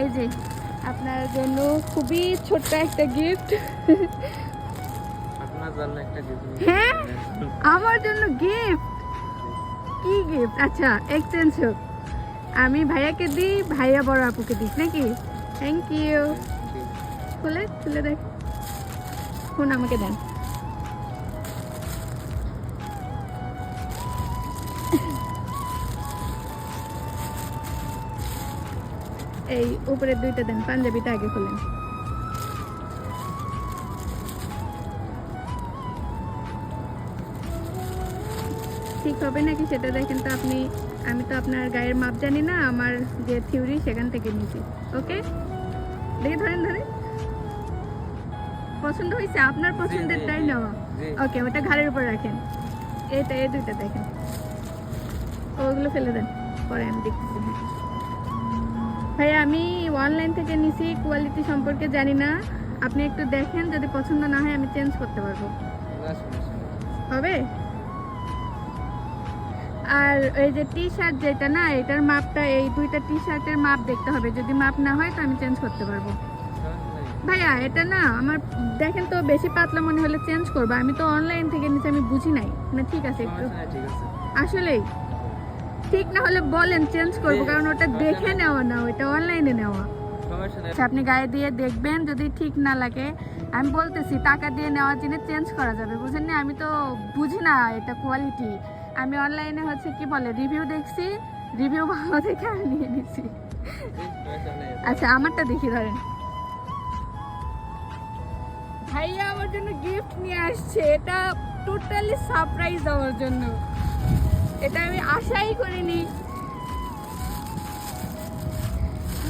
এই যে আপনার জন্য খুবই ছোট্ট একটা গিফট। আপনার জন্য একটা গিফট। হ্যাঁ, আমার জন্য গিফট। কি গিফট? আচ্ছা, এক্সচেঞ্জ হোক, আমি ভাইয়াকে দিই, ভাইয়া বড় আপুকে দিস নাকি? Thank you. খুলে খুলে দেখ, ফোন আমাকে দেন। এই উপরের দুইটা দেন, পাঞ্জাবিটা আগে খুলেন। ঠিক হবে নাকি সেটা দেখেন তো আপনি। আমি তো আপনার গায়ের মাপ জানি না, আমার যে থিওরি সেখান থেকে নিয়েছি। ওকে, দেখে ধরেন ধরেন। পছন্দ হয়েছে? আপনার পছন্দেরটাই নেওয়া। ওকে, ওটা ঘাড়ের উপর রাখেন। এইটা, এই দুইটা দেখেন, ওগুলো ফেলে দেন, পরে আমি দেখতেছি। ভাই আমি অনলাইন থেকে নিছি, কোয়ালিটি সম্পর্কে জানি না, আপনি একটু দেখেন, যদি পছন্দ না হয় আমি চেঞ্জ করতে পারবো। হবে? আর এই যে টি শার্ট যেটা না, এটার মাপটা, এই দুইটা টি শার্টের মাপ দেখতে হবে, যদি মাপ না হয় তো আমি চেঞ্জ করতে পারবো। ভাইয়া এটা না আমার, দেখেন তো বেশি পাতলা মনে হলে চেঞ্জ করবো। আমি তো অনলাইন থেকে নিচে, আমি বুঝি নাই না। ঠিক আছে, একটু আসলেই ঠিক না হলে বলেন, চেঞ্জ করবো, কারণ ওটা দেখে নেওয়া না, ওটা অনলাইনে নেওয়া। আচ্ছা, আপনি গায়ে দিয়ে দেখবেন, যদি ঠিক না লাগে আমি বলতেছি টাকা দিয়ে নেওয়ার জিনিস চেঞ্জ করা যাবে, বুঝেন না? আমি তো বুঝি না এটা কোয়ালিটি। আমি অনলাইনে হচ্ছে কি বলে রিভিউ দেখছি, রিভিউ ভালো দেখে আমি নিয়ে নিছি। আচ্ছা, আমারটা দেখি ধরেন। ভাইয়া আমার জন্য গিফট নিয়ে আসছে, এটা টোটালি সারপ্রাইজ আমার জন্য, এটা আমি আশাই করিনি।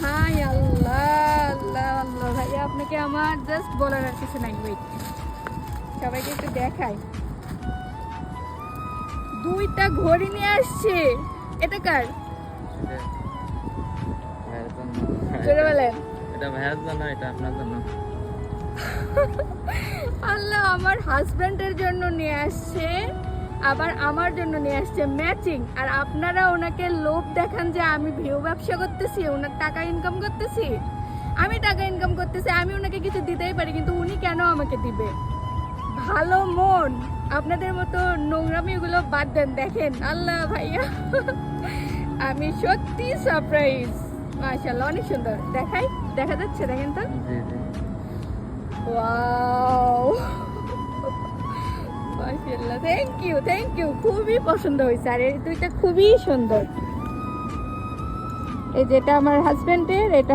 হাই আল্লাহ আল্লাহ আল্লাহ, ভাইয়া আপনাকে আমার জাস্ট বলার আর কিছু নাই। ওয়েট, সবাইকে একটু দেখাই। দুইটা ঘড়ি নিয়ে আসছে, এটা কার? জোরে বলেন। এটা ভাইয়ার জন্য, এটা আপনার জন্য। আল্লাহ, আমার হাজবেন্ডের জন্য নিয়ে আসছে, আবার আমার জন্য নিয়ে আসছে ম্যাচিং। আর আপনারা ওনাকে লোভ দেখান যে আমি ভিউ ব্যবসা করতেছি, ওনার টাকা ইনকাম করতেছি। আমি টাকা ইনকাম করতেছি, আমি ওনাকে কিছু দিতেই পারি, কিন্তু উনি কেন আমাকে দিবে? ভালো মন, আপনাদের মতো নোংরামি ওগুলো বাদ দেন। দেখেন আল্লাহ ভাইয়া, আমি সত্যি সারপ্রাইজ। মাশাআল্লাহ, অনেক সুন্দর। দেখাই, দেখা যাচ্ছে? দেখেন তো। ওয়াও, মাশাআল্লাহ, থ্যাংক ইউ থ্যাংক ইউ, খুবই পছন্দ হয়েছে। আর এই দুইটা খুবই সুন্দর। এই যেটা আমার হাজবেন্ডের, এটা